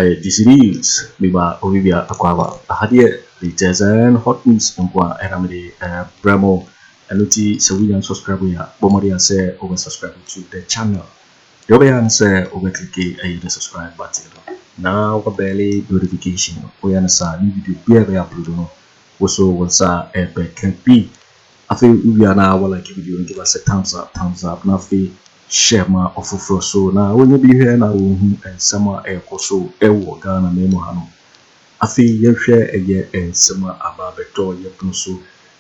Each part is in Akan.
this is Biba Olivia Aquava. Ahadie the Jason hot news and qua Aramedi Bramo Aluti Sawian subscriber Bomaria say over subscribe to the channel. Yobayan say over click the subscribe button. Now a barely notification. We answer new video be upload. Also once a can be. I feel we are now like video and give us a thumbs up. Now share my offer so now when you be here now and summer air so ewo Ghana memo hano afi ye share a year and summer about Betrayal ye so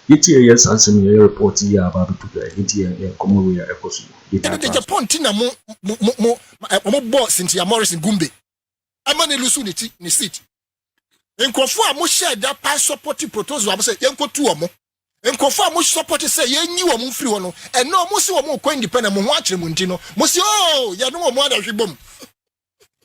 yiti yes answer me report here about to yiti ye come we are ecoso the point na mo boss into Morrison Gumbe amane lusu ni seat enkofo a mo share that pass support proposal am say yenko tu omo enkofo a mo support say yenyi wo mo free ho no and no mo se wo mo ko independent mo ho akere mo nti no mo se oh ya no mo adahwebom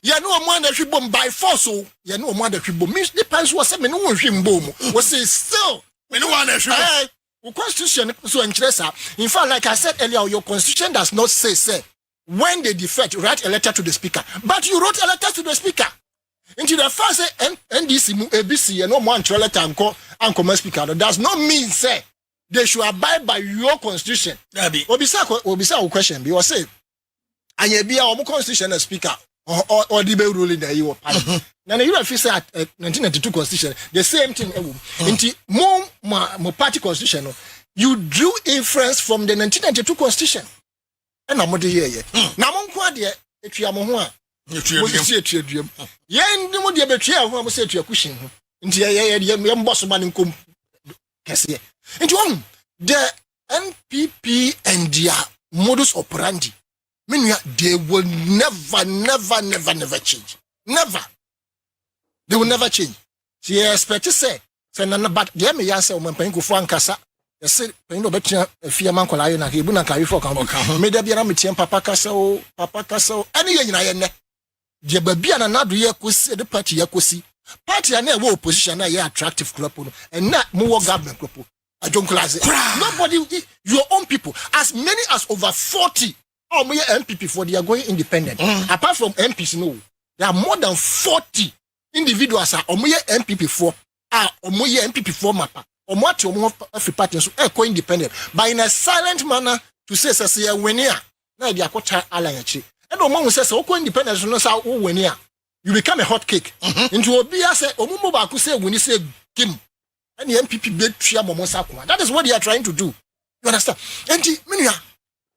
ya no mo adahwebom by force oh ya no mo adahwebom me depends what say me no wo hwembom wo say still me no wan adahwebom the constitution so interesa in fact like I said earlier your constitution does not say when they defect write a letter to the speaker but you wrote a letter to the speaker into the first NDC mu ABC and no more letter and come speaker does not mean say they should abide by your constitution. Obisa question be was say anya bia o constitution as speaker or the ruling that you are. Now you have say 1992 constitution the same thing into mo party constitution you drew inference from the 1992 constitution. And I'm here. Now mon kwa de etwa mo ho a etwa yen mo de betrayal ho mo say etwa cushion ho. Nti ye mboso ma nkom kese. Nti on the NPP and their modus operandi mean they will never change. Never. They will never change. She expect to say nana but dey me yan say o man Kufo ankasa yes pen no betia afia man kola na hebu na carry for kan me da bia na metiem papa kasa o ani ye nyina ye ne de babia na nado ye kosi the party ye kosi party na e opposition na ye attractive crop no and na mo wo government crop nobody your own people as many as over 40 or more NPP for they are going independent apart from MPs no there are more than 40 individuals are more NPP for more NPP for mapa or more to every party so go independent but in a silent manner to say when here na they are quota alliance and omo say go independent no say when here you become a hot cake into obi say omo ba ku say when say game and the NPP betria momo sakwa that is what they are trying to do you understand and menya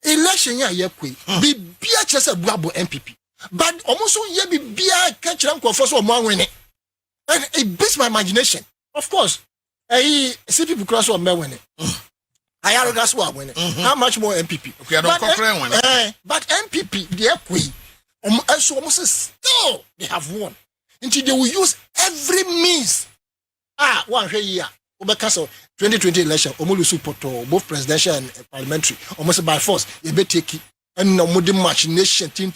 election ya yekwe bibia chese buabo NPP but almost ye bibia ka kire nkofo so omo anwene and it beats my imagination of course see people cross on me when I arrogance wa when how much more NPP but NPP they ekwe so almost still they have won until they will use every means one year obekasa 2020 election omolusu poto both presidential and parliamentary almost by force you be take and no modern machination tin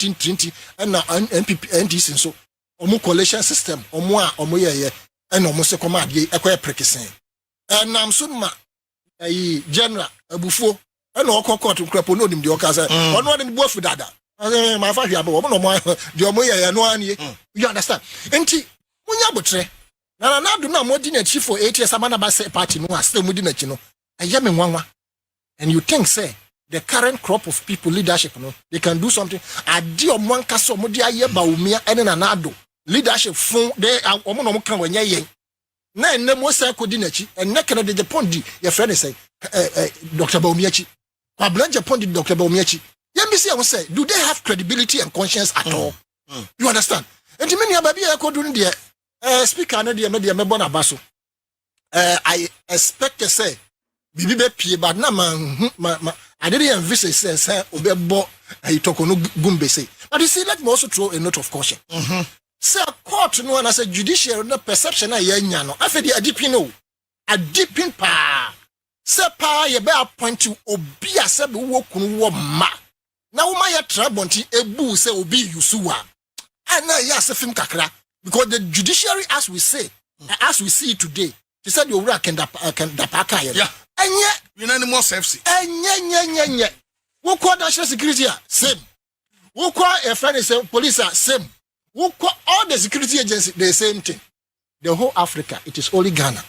and now NPP NDC so omo coalition system omo ye and almost come ade ekwa prekisen and am so ma general abufo and okokot nkrapo no nim de okasa ono dem bofu dada my fa hia bo no mo de omo ye no anie you understand enti munya botre na do na modi na chief for 8 years amana ba say party no still modi na chi no aya me nwanwa and you think say the current crop of people leadership no they can do something ade omwanka so modi aye Bawumia ene na Addo leadership fun they omo no kan wanya yen na enne mo say kodi na chi enne Kennedy Agyapong di your friend say Dr. Bawumia chi Kwabena Agyapong di Dr. Bawumia chi you see I say do they have credibility and conscience at all you understand and many ababi e ko do there speaker na de me born abaso I expect to say bibi be pie but na I didn't envisage say obebo Torkornoo Gumbe say but you see let me also throw a note of caution say court no and say judicial no perception na ye nya no afedi adipin pa say pa ye be appoint you obi ase be wo kunu wo ma na wo ma ye trabonti ebu say obi yusuwa ana ye ase film kakra because the judiciary as we see it today they said you can dapaka yeah enye unanimous FC enye wo call national security same wo call a friend say police same all the security agencies, the same thing. The whole Africa, it is only Ghana.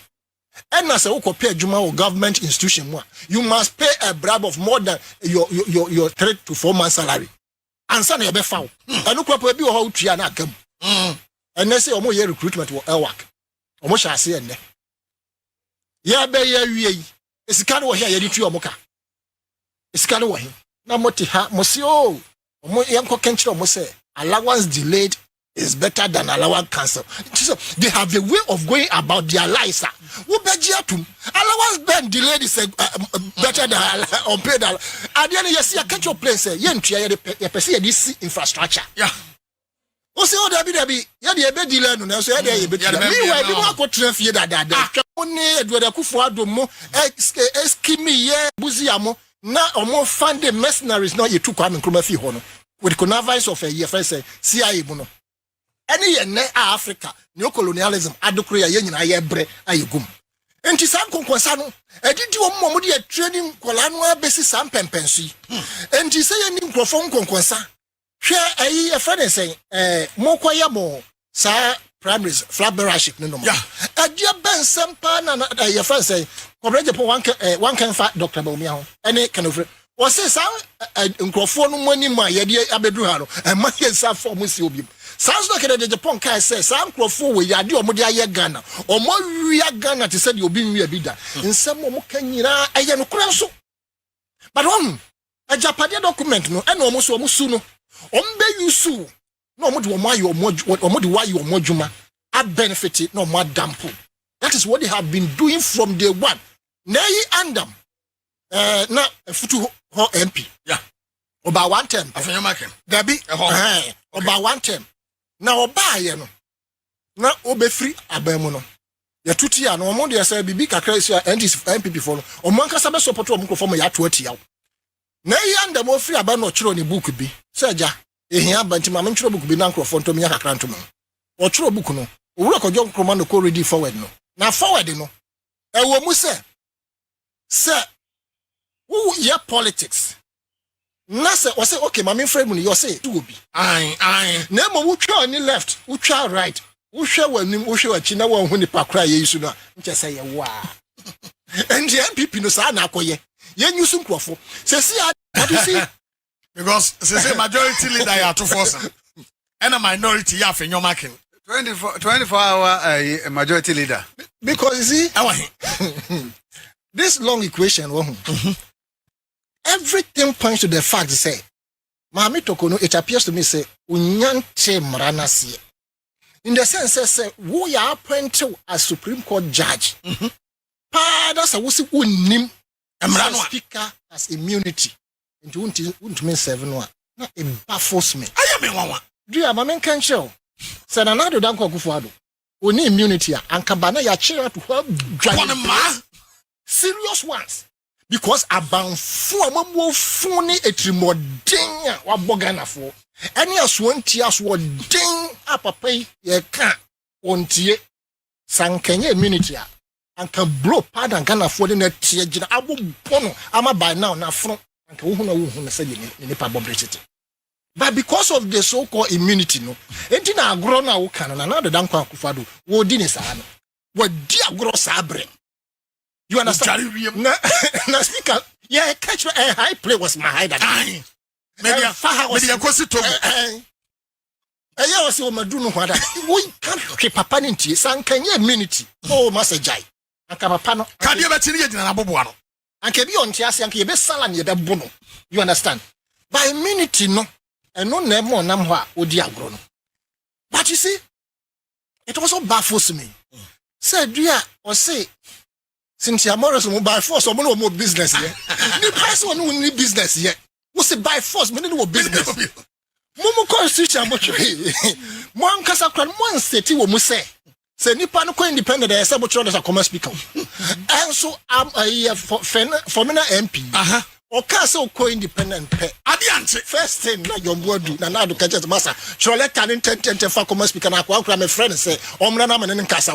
And as a pay Juma or government institution, you must pay a bribe of more than your 3 to 4 months salary. And son be found. And look what be how Triana come. And they say almost year recruitment will work. Almost I say and yeah, be ye. It's kind of here you to Moka. It's kind of way. Now Motiha Mosio. Yanko Kencho Mose. Allowance delayed is better than allowance cancel. So they have a way of going about their lives. Allowance ben delayed is better than unpaid. At the end, you see a catch up place. You perceive this infrastructure. Yeah. Also, there be delay no. So there be delay. Meanwhile, people go train for that. Only Akufo Addo mo eskimi ye buziamo na omo fund the mercenaries no ye took Kwame Nkrumah fi ho no with connivance of a year first say CIA mu no. Any ye Africa neocolonialism adokro ye nyina ye bre ayegum. Enti sam konkonsa no edidi omo de training kola no abesi sam pempenso yi. Enti say ye ni nkrofo konkonsa hwe ayi e friend say mokoya mo sa primaries flabberaship no no. Yeah. Adia ben sempa na your friend say Kojo Kyeremanteng one can fa Dr. Bawumia ho. Ene Ken Ofori o say sa nkrofo no mani ma ye de abedu ha no e ma ye sa form si obi. Sounds like Kennedy Agyapong kai say some crofo we yade omo de aye Ghana. Omo wia Ghana te say de obi nwi abi da. Nsem omo kanyira aye no kura so. But a Japanese document no and omo so omo su no. Ombe yusu no omo de omo aye omo de waye omo djuma a benefit no omo dampo. That is what they have been doing from day one. Nayi andam na futu ho MP. Yeah. About one term. Afenyo Markins. Gabby. About one term. Now oba ye no na obe free abamu no ya tuti ya no omo de say bibi kakra sia NPP for no omo ankasa be support omo krofo ya to ati yawo na yanda mo free aba no chiro ni book bi say ja ehia banti ma chiro book bi na krofo ntom ya kakra ntom o chiro book no owura Kojo Kyeremanteng no ko ready forward no na forward no e wo mu say who ye politics. Na say o say okay mama frame you say to obi na mo wutwa on the left wutwa right wuhwe wanim wuhwe wachi na won hu ni pakra ye yisu no nche say ye wa and the NPP no sa na akoye ye nyusu nkrofo say see what you see because say majority leader ya Ato Forson and a minority ya Afenyo Markins 24-hour majority leader because you see this long equation everything points to the fact say Mahamadu Bawumia it appears to me say unyante mranase in the sense say we are appointed as Supreme Court judge that's a wusi unnim speaker as immunity into untumen 7 na it baffles me ayame wawa do you mama kan show say na do danko Akufo Addo oni immunity anka na ya chira to help serious ones. Because abanfu amamwo funi etrimoden a wabogana fo ene aswonti aswoden apapai ye ka ontie sankanye immunity a anka blow pad and Ghana fo de na tie gina abobono ama by now na fro anka wo hu na say ni pa bobrechete. But because of the so called immunity no enti na agro na wo kan na do danko Akufo Addo wo di ni sa no wo di agro sa bre. You understand? Na speaker, yeah, catch a high play was my high that. Maybe I was it. I was your Maduno. We can't keep a paninti, San Kenya immunity. Oh, Master Jai. And Capapano. Can you bet in Abuano? And can be on Tias and Kibe Salan, the Bono. You understand? By immunity, no, and no name more Namwa or Diagrono. But you see, it also baffles me. Say, dear, or say, since you are more by force, or more business here. The person who need business here. What's it by force? We need more business. Momo constitution, one casa crown, one city will say. Say Nippon independent, as a much as a common speaker. And so I'm a former MP. Or castle co-independent. Adiante. First thing, like your word, now to catch the master. Cholet can intend for common speaker. I want my friend say, Omrana and Casa.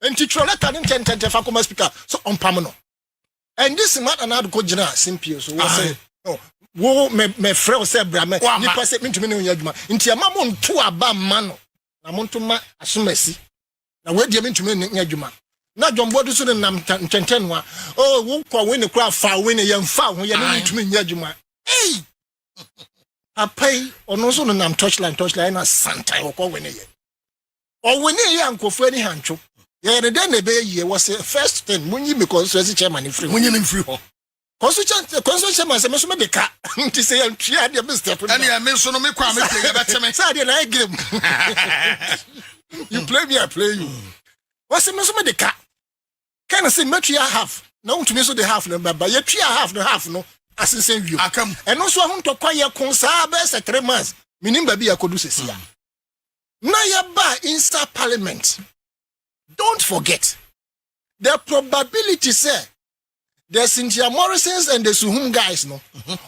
And teacher can intend for common speaker. So on Pamano. And this man and I go general simple. So we say, no, wo me frɛ se bra me nipa se mentumi ne nya adwuma nti ama mo nto aba ma no na mo nto ma asomasi na we die mentumi ne nya adwuma na jombodu so ne nam nkyɛnkyɛn no a wo kɔ we ne kura fa we ne yɛmfa ho yɛ ne mentumi nya adwuma apai ono so no nam touchline na santai wo kɔ we ne yɛ o we ne yɛ ankofo ani hancho yɛ ne den ne be yɛ was first thing munyi me constituency chairman free munyi me free ho constituency chairman se me so me de ka nti se yɛ ntwia de be step and ya me so no me kwa me play better me say na game you play me I play you was me so me de ka kind of say metria half na untumi so the half no baba ye tria half no asensen view akam eno so ho ntokwa ye kon saa be se 3 months minim ba bi yakodu sesia na ya ba inside parliament. Don't forget the probability say the Cynthia Morrisons and the Suhum guys no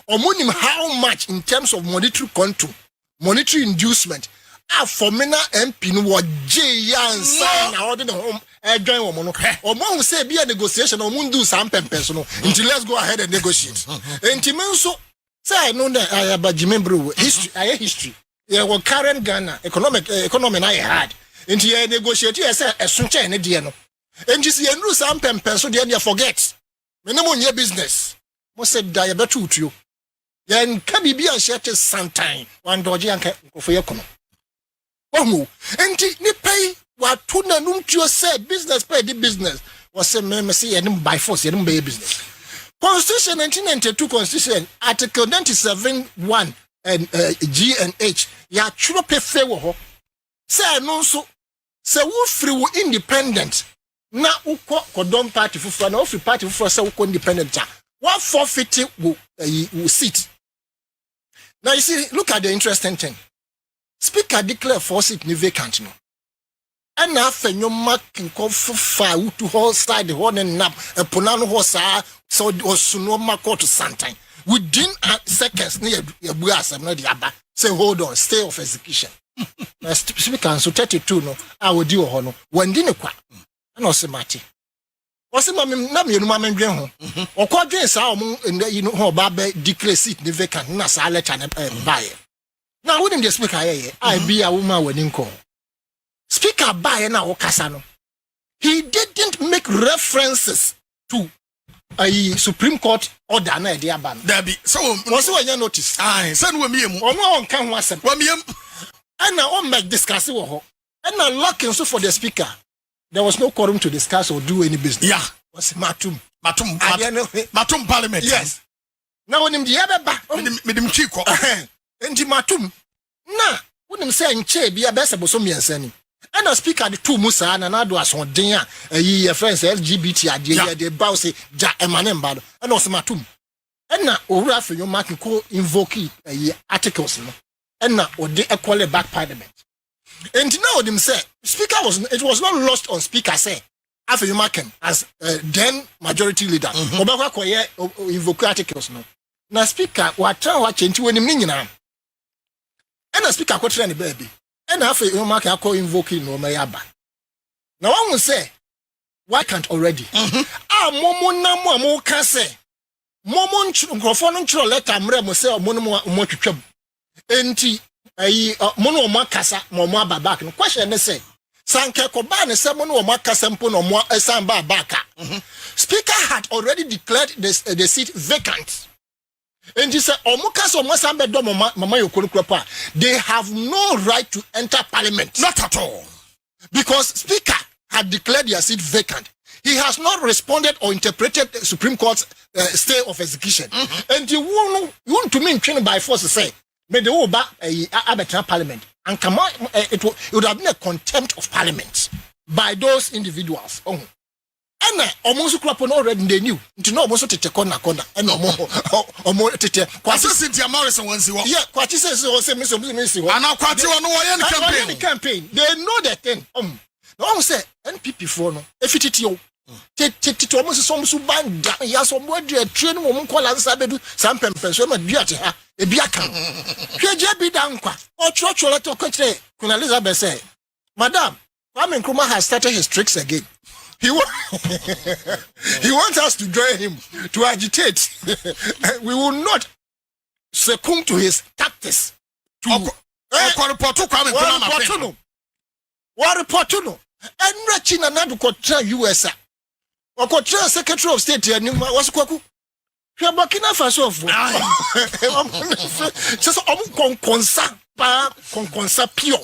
omonim how much in terms of monetary control, monetary inducement for mena MP no wo yan sign na order the home join wo no omo say be a negotiation omo do some pempes no until let's go ahead and negotiate enti men so say no na abajimembro history yeah what current Ghana economy na hard enti ye negotiate ye say esunche ne de no enti se ye nru some pempes so de forget me no monye business mo say da ye betu utuo ye nka bibia nhye sometime wan doje anka nkofo ye kono omo enti ni pay wa to na numtuo say business pay the business was say me say ye by force ye be business constitution 1992 constitution article 97(1) and G and H ya churo pe fe wo ho say no so say wo free wo independent na ukọ kodom party fufu na ofri party fufu say wo independent what forfeit wo seat. Now you see, look at the interesting thing. Speaker declare for seat ni vacant no. And Afenyo Markins fa to whole side the one and nap a ponano hosa so osuno mako to sometime. Within seconds near buasa no diaba. Say hold on, stay of execution. Na speaker so 32 no I would do ho no. Wandi kwa. Na osemati. Osema na me numa mendwen ho. Okwadwen sa omo you know ho ba declare seat ni vacant na sa letter na buy. Now wouldn't the speaker here I be a woman wedding call. Speaker by na okasa no. He didn't make references to a Supreme Court order na e ban. There be so was when you notice. Aye, send we me mu. Omo on kan wasem. We me and na on make discuss wo ho. And na locking so for the speaker. There was no quorum to discuss or do any business. Yeah. Was matum parliament. Yes. Now when him the other back, me chiko. Enti matum. Na, when him say nche bia best boso miensani. And the speaker the two musa na do asondin a ye friends LGBT idea they bow say ja emanemba no. And also matum. And na owura Afenyo Markins ko invoke articles no. And na ode equal back parliament. And now them say speaker it was not lost on speaker say Afenyo Markins as then majority leader obakwa koye invoke articles no na speaker what change when him nyina and the speaker ko trend baby and Afenyo Markins akọ invoke no mayaba na one say why can't already momo na mo amoka say momo nkrofo no nchro letter mre mo say mo no mo twetwam enti mono o makasa mo aba back no question ne say sanke ko ba ne say mono o makasa mpo no mo esan ba back speaker had already declared the seat vacant and he said omukasa mo san be do mama yokurukura they have no right to enter parliament, not at all, because speaker had declared their seat vacant. He has not responded or interpreted the Supreme Court's stay of execution and you want to mean trained by force to say me the oba Abeta parliament and come on, it would have been a contempt of parliament by those individuals. Oh, and almost already they knew to know almost to corner and no more tete. Kwasi Cynthia Morrison once you yeah, Kwasi says say miss and now Kwasi no campaign. They know that thing. No say NPP for no if it yo. Tete almost some subanda ya some word train woman call answer bedu some pempens we ma duate ha e bia kan hweje bi da nkwa o chochola to kwatre Queen Elizabeth say madam Kwame Nkrumah has started his tricks again. He wants us to join him to agitate. We will not succumb to his tactics. report no. And Rachina Nadu Kotra USA. Or Kotra Secretary of State was Kwaku. Burkina Faso. Just conconsa pure.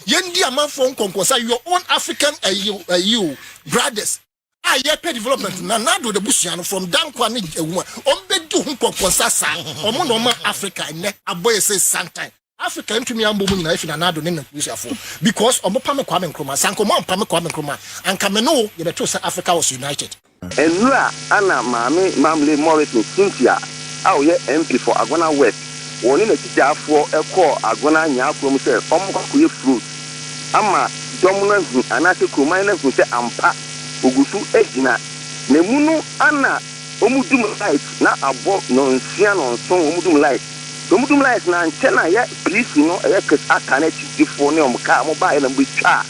Yendi amafon conconsa your own African you brothers. Pay development Nanado the Bushiano from Dankwa Ombedu conconsa Omonoma Africa and a boy says sometime. Africa into me ambo na if na nado ne for because omopame kwame nkroma sankomo ampame kwame nkroma ankameno ye beto say Africa was united. Enura ana mamle Morris Cynthia awo ye MP for Agona West woni na tijafo eko Agona nya from say omkwakoye fruit ama domuna hu anase kroma na hu say ampa ogusu ejina ne munu ana omudum light na abo no nsia no so omudum light Domudum life na nchena ya police no ya kes akane tifo ne omka mo ba ele mbitwa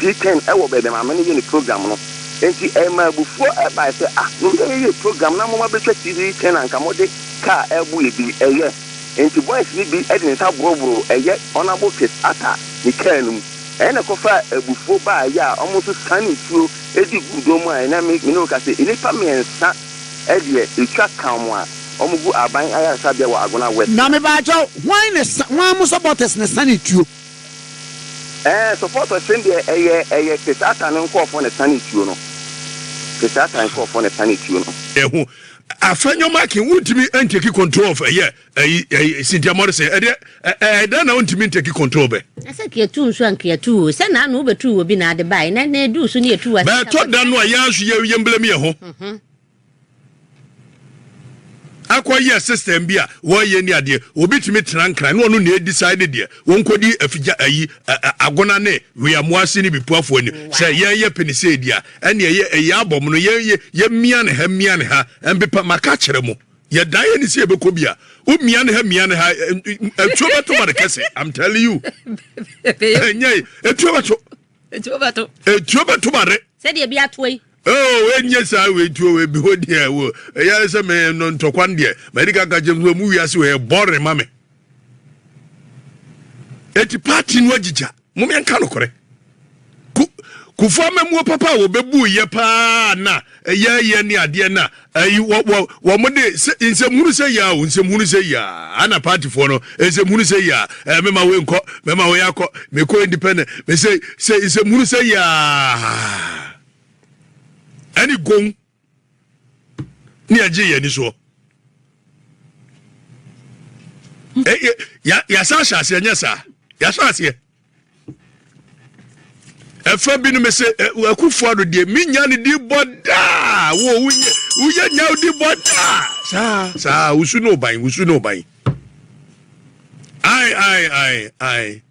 C10 ewo bebe ma mane ye program no enti ma bufo e ba se no ye program na mo ma betwa TV10 anka mo de ka ebu e bi eye enti boys ni bi e de nta boroboro eye onabo kes ata ni kanum na kofa bufo ba ya omo so scan tuo edi gudomu a na me no ka se inipa mensa e de etwa kan mo a omugu aban aya sabia wa Agona West na me ba jo wan mo supporters na sanituo supporters send eye kesata no nko for na sanituo no kesata nko for na sanituo no ehu Afenyo Markins wontimi take control of Cynthia Morris da na wontimi take control be asa kietu nso ankiatu se na no betu obi na ade bai na edu so ne etu asa ba to da no ayansu ye mblem ye ho akwa system bia wo ye ni ade obitumi trankran no na decide de wonkodi afija Agona ne we amoase ni bipuafo ni se ye penise dia ene ye abom no ye mia ne ha embepa maka kire mo ye dan ye ni se ebeko bia o mia ne ha etuoba to ma de kese I'm telling you enye etuoba to ma re se de bia toyi enye sa we tuo we bi hodi e wo ya se me no ntokwan de medical ka jem so mu wiase we bore mame eti party no agija mo me nka no kore kufo mamu papa wo bebu ye pa na ye ni ade na wo mo de nsem hunu se ya ana party for no nsem hunu se ya me ma we nko me ma we yakọ me ko independent me say nsem hunu se ya ani gong ni aje ye ni so ya sa ase nya sa ya sa ase efa bi no me se Akufo Addo de minya ne di boda wo uye nya di boda sa usu no ban ai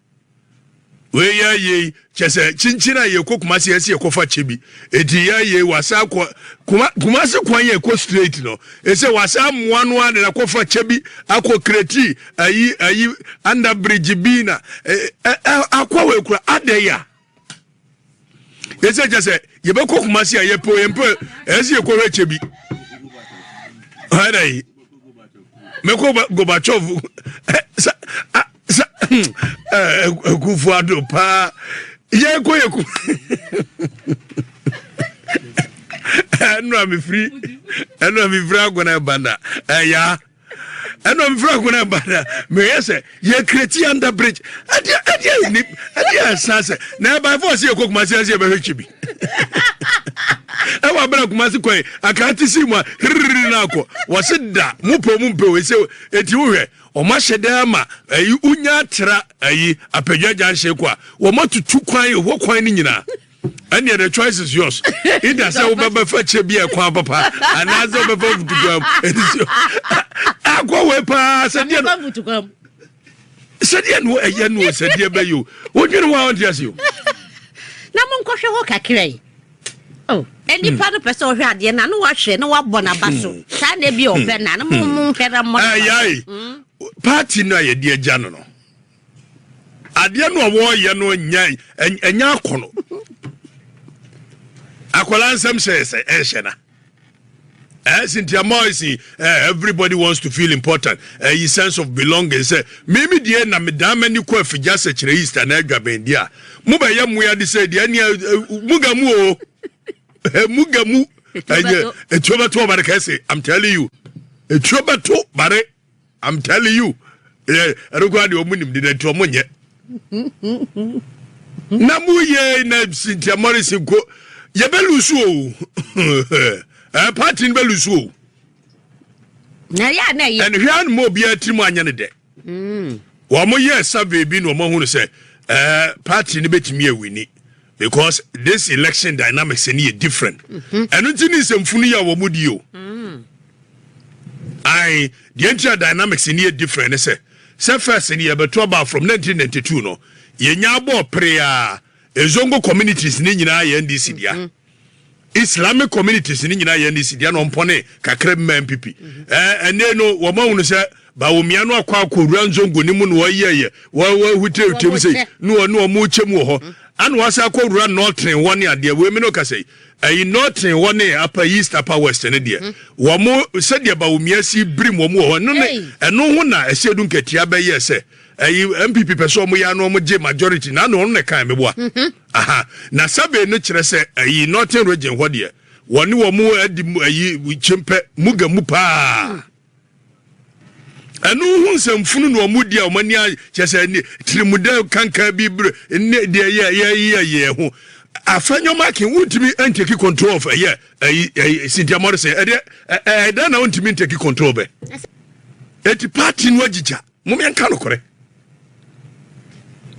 we ye chese chinchina ye kokumasi ese ye kofa chebi eti ye wasa kumasi kwan ye ko straight no ese wasa muano ane na kofa chebi akọ kreti ayi under bridge bina akwa we kura adeya ese chese ye be kokumasi ye po ese ye ko we chebi hadai meko Gorbachev Akufo Addo pa ye ko eno mi free Agona banda ya eno mi free Agona banda me yese ye create under bridge adia sanse na by force ye ko kuma se be hwechibi ewa bra kuma se kwen akati si mu na akọ wasida mumpe we se eti wo hwe o ma hyeda ma unya tra apagyaja nhye kwa wo matutu kwan wo kwan ni nyina and the choice is yours either say wo baba fa chebi e kwa papa anaze wo baba futukwam akwa we pa sadie no eye no sadie ba yo wodwene wa on tiase yo na mo nkwohwe ho kakrai eni pa no pese ohwe ade na no wa hwe na wa bọ na baso sa na bi ofe na no mo hwera mo party no ye die agya no ade no wo ye no enya akono akola nsem se ehye na Cynthia Morrissey, everybody wants to feel important. A sense of belonging. Maybe the end of Madame and you quite for just a East and Edgar Muba Yamuya said, Mugamu, Mugamu, a Chobato Barakase, I'm telling you. A Chobato Bare, I'm telling you. I don't go to your minimum, did I to a money? Namuye na Cynthia Morrissey go Yabeluso. Party in Beluso. Na ya na ya. And here mo bia timu anya ne de. Wa mo yes survey bi no mo hu say party ni betimi awini because this election dynamics ni different. And ntini semfunu ya wo mudi o. The entire dynamics ni different say first ni e beto about from 1992 no. Ye nya bo prayer ezongo communities ni nyina ya NDC dia. Islamic communities ni nyina ya NDC dia no mpone kakra NPP. Ene no wo ma unu se Bawumia no akwa ranzongo ni mu no wayeye. Wa hutere tem sei no mu chemu ho. Anu wasa akwa northern one ade we me no ka sei. Northern one upper east upper west ne de. Wo mo se de Bawumia si brim wo mu ho no ne eno ho na ehyedu nkatia be ye se. MPP person mo ya no mo je majority na no ne kan me boa aha na sabe no kire se northern region ho de woni wo mo adi chimpe muga mu pa anu hu nsɛmfunu no mu dia o mani kyese ni trimuda kanka bi bre ne de ye ho Afenyo Markins ultimi take control of Cynthia Morrissey then na ultimi take control be eti party no agija mo me nka no kore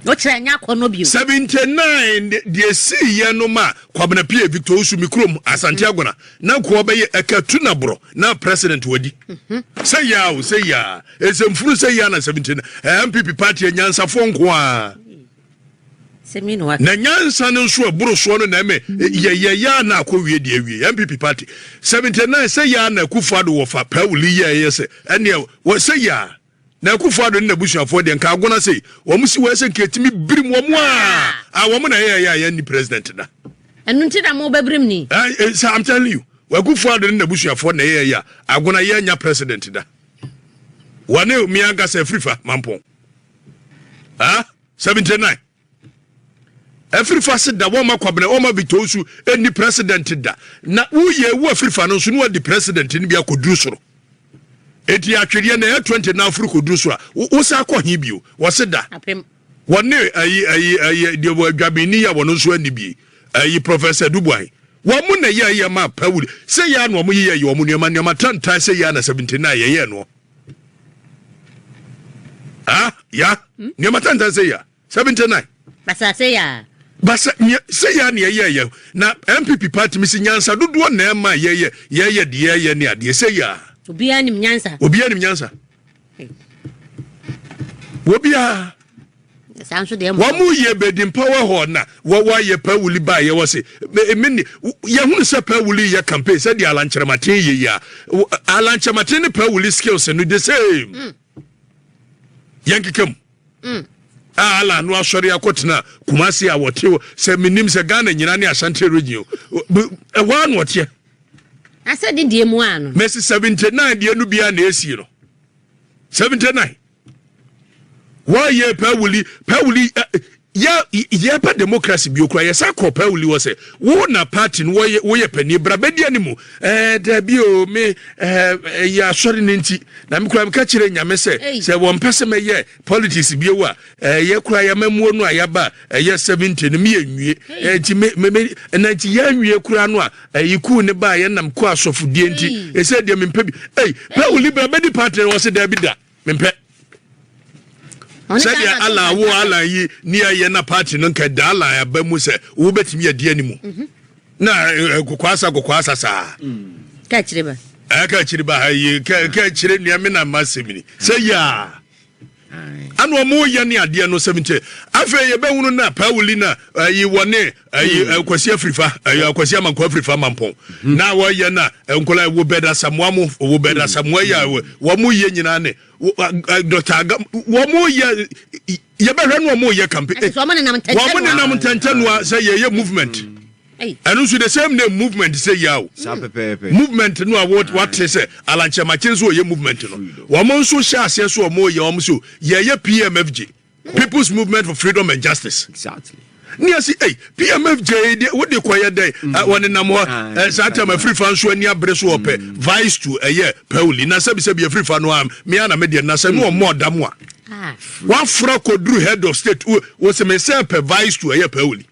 otchere nya kono bio 79 de see ye no ma Kwabena Victor Usumi krom Asante Agona na ko be ye akatu na bro na president wadi say ya esemfuru say ya na 79 MPP party nyansa fo nko a semino wa na nyansa no so bro so no na me ye na akɔwie de awie MPP party 79 say ya na Akufo Addo wo fa pawuli ye se ene wo say ya na Akufo Addo na busuafo de nka agona sei wo musi wo ese nketimi birim wo mu a wo mu na ye ni president da enu nti na mo babrim ni I'm telling you Akufo Addo na busuafo na ye agona ye nya president da wane mi anga se frifa mampon 79 Afrifa said that one Kwabena Oma Bitosu any president da na uye wo Afrifa no so no the president ni bia kodusoro eti atwede na 20 na Afro kodusoro wo sa akɔ hibio wo se da wone de Adwabeni ya wono so ani bi professor Dubuai wo mu na ye ma Paul say ya no mo ye wo mu nneema tanta say ya na 79 ye no ya nneema tanta say ya 79 basa say ya Basa say ya ye na MPP party misi nyansa dodo na ma ye de ne ade say ya obia nim nyansa obia sanso de wa mu ye bedin power ho na wa ye pawuli ba ye wo se me ye hunu se pawuli ye campaign se de alancherematen ye ya alancherematen ne pawuli skills no the same yankikam ala no asori akotena Kumasi a wote se minim se Ghana nyina ne Asante region wa no wote asa de die mu ano Messi 79 de no bia na esi no 79 wa ye pawuli ya pa democracy bi okura ye sakọ pawuli wo se wo na party no wo ye pani brabedi animu da bi o me ya sori nti na me kura me ka kire nyame se wo mpese me ye politics bi ewa ye kura ya mamuo no ayaba ye 70 no me enwie nti me na nti ya enwie kura no a yiku ne ba ye nam ko asofudie nti e se de me mpa bi pawuli brabedi party wo se da bi da me mpa said ya ala wo ala yi ni aye na party no nka da ala ya ba mu se wo betimi ade animu na kokwasa sa ka chiriba ka chiriba hayi ka chire ni amena masemini say ya anu mo ya ni ade no 70 afa ye ba hunu na pawuli na yi wone kwasi afrifa kwasi amanko afrifa mampon na wo ye na nkola wo beda samwa ya wo mu ye nyina ne Dr. wo mu ye be hwe no mo ye campaign wo mo ne nam tante no say ye movement And also the same name movement say yaw. Movement no what say alanche machenso ye movement no. Wamon so sha say so mo ye omso ye PMFG. People's Movement for Freedom and Justice. Exactly. Near see PMFJ what they call day one in more Santa my free fan so near Breso vice to a year Pauli na sabi be free fan no me ana media na say no more damwa. One frako drew head of state was a messer per vice to a year Pauli.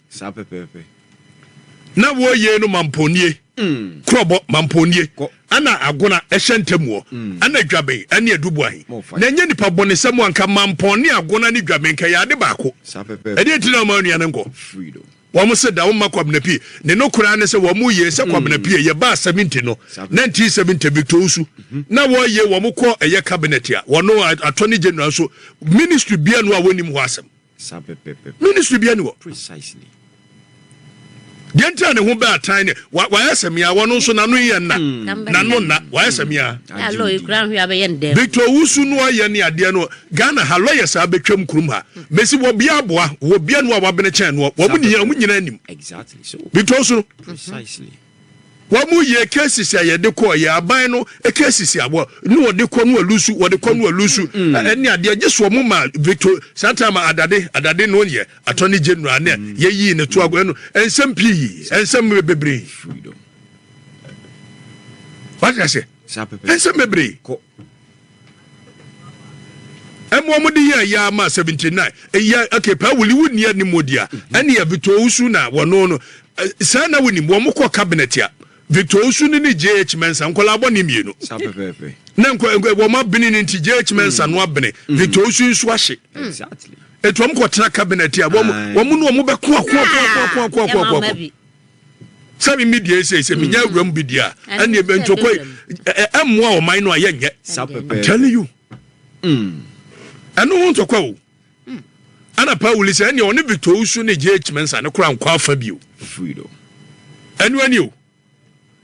Na wo ye no mamponie krobo mamponie ana agona ehyentemwo ana dwaben ana edubuahi na nya nipa bone semu anka mampone agona ni dwaben ka ya de baako e de tina ma nua ne nko wo mo se da wo makwa benapi ne no kura ne se wo mo ye se kwa benapi ye ba 70 no 1970 bitosu na wo ye wo mo ko eye cabinet a wo no attorney general so ministry bia no a wonim ho asem ministry bia no precisely. Genta ne ho ba tan wa yasemia wono so na no ye na wa yasemia allo ikran hwa be yende Victor Wusu no ye ne ade no Ghana ha lawyers abetwam kurum ha mesi wo bia aboa wo bia no wa bene chen no wo mu nyina anim Exactly so Victor Wusu precisely wo mu ye cases ya de ko ye aban no e cases abo no de ko no alusu wo de ko no alusu ene ade jeso mo ma Victor satama adade no ye attorney general ne ye yi ne to ago no ensem pi ensem bebre freedom what I say ensem bebre ko emo mo de ya ma 79 ya okay pa wuli wuni ani modia ene ya Victor Wusu na wono no sana wuni mo mo ko cabinet ya Victor Wusu ni JH Mensa nkola aboni mienu na wo ma bini ni JH Mensa no abene Victor Wusu nso ahye exactly eto mo ko tena cabinet ya wo mo no mo be ko Sammy media say me nya wram bidia ene be ntoko emmoa o man no ayenye I'm telling you eno won tokwa ana pa wuli say ene oni Victor Wusu ni JH Mensa ne kura nkwa afa bio freedom enu ani o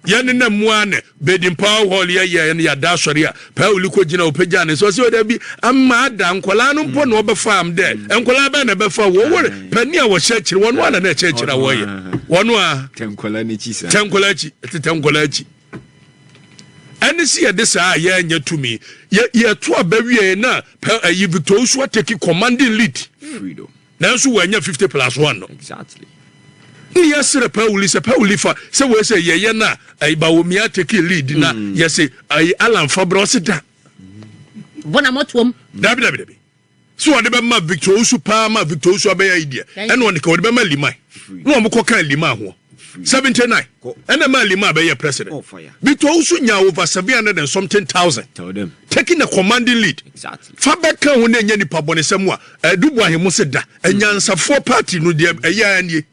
yani na muane bedin power hall ya ya da sori a pa uli ko gina opagya ne so se da bi amma ada nkola no mpo no obefa am de nkola ba na befa wo wore pani a wo hyekire won wana na hyekire wo ye wono a tenkola ni chi sa tenkola chi ani si ya de sa ya nya tumi ya to abawie na pa yi Victor Wusu take commanding lead freedom na so wa nya 50+1 no exactly ni yasere Pauli fa se we say ye na ai Bawumia take lead na yese ai Alan Fabros da bona motom dabi so ode be ma Victor Wusu pa ma Victor Wusu abeya idea ene won ka ode be ma Liman no mo ko kan Liman ho 79 ene ma Liman abeya president Victor Wusu nya over 700 and something thousand tell them taking a commanding lead exactly Fabeka ho na nya nipa bonesem a adubu ahemu se da anyansafo party no de ya ani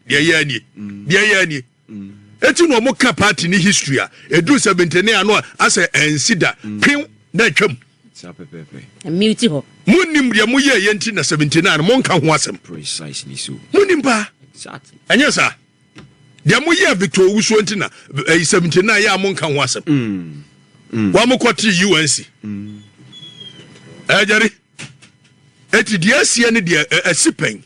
eti no mo ka party ni history a edu 79 ano ase ensida pin na twam mute ho munim de mo ye yenti na 79 mo nka ho asem precisely so munim ba exactly anya sa de mo ye Victor Wusu enti na 79 ya mo nka ho asem wa mo kwoti UNC ajari eti dia sia ne dia asipen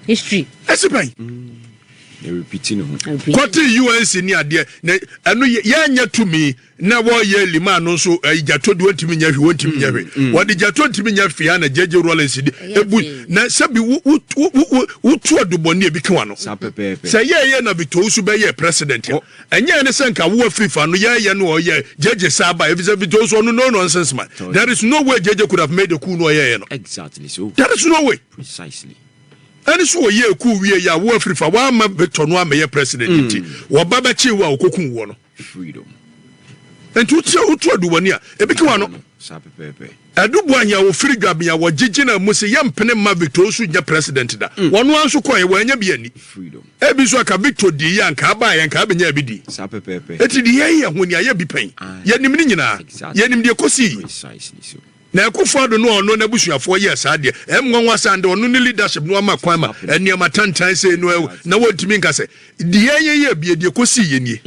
history asipen they repeating kwoti UNC ni ade na anu ya nya tumi na wo ye Liman no so Jato de wontimi nya hwe wontimi nya hwe wo de Jato ntimi nya fia na jeje Rollins di ebu na sabi wo tu adoboni e bi kan no say ye na Victor Wusu be ye president ya enye ne senka wo afifa no ye no ye jeje saba if Victor Wusu no nonsense man there is no way jeje could have made a coup no ye no exactly so there is no way precisely and so ye coup wie ya wo afifa wa ma Victor no am ye president ti wo baba chi wa okokun wo no freedom and to adubani a ebiki wa no adubu anya wo firi dwabia wo gigina mu se yempene ma Victor Wusu nya president da wono anso ko ye wanya bi ani freedom ebi so aka Victor di ya nka ba ya nka benya bi di eti di ye honi aye bi pen ye nim ni nyina ye nim de kosi precisely so na Akufo Addo no ono na busuafo ye saade emwanwa sande ono ni leadership no ama kwan ma eniama tantan se no na wontimi nka se di ye bi de kosi ye nie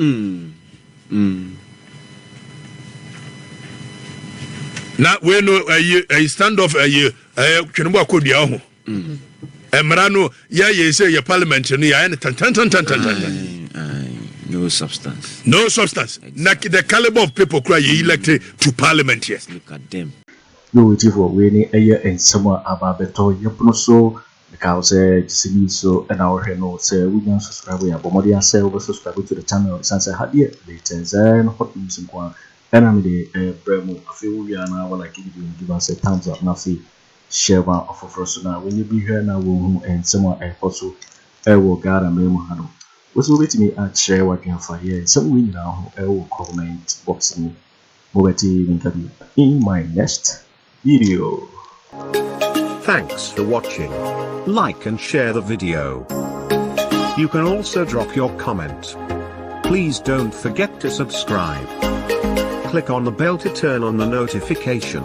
na we no a stand off a twenbo akodua ho Emrano, ye say your parliament, and ya No substance. No substance. The caliber of people cry you elected to parliament here. Look at them. You waiting for winning a year and somewhere about beto so because so and our no say we don't subscribe we are Boakye say over subscribe to the channel since I had yet latest and hot news and the bremo I feel we are now like give us a thumbs up now see share one of Ato Forson now when you be here now and somewhere also will gather Mahamadu. What's with me at share what Gyamfi here? Some way now I will comment boxing Mobility interview in my next video. Thanks for watching. Like and share the video. You can also drop your comment. Please don't forget to subscribe. Click on the bell to turn on the notification.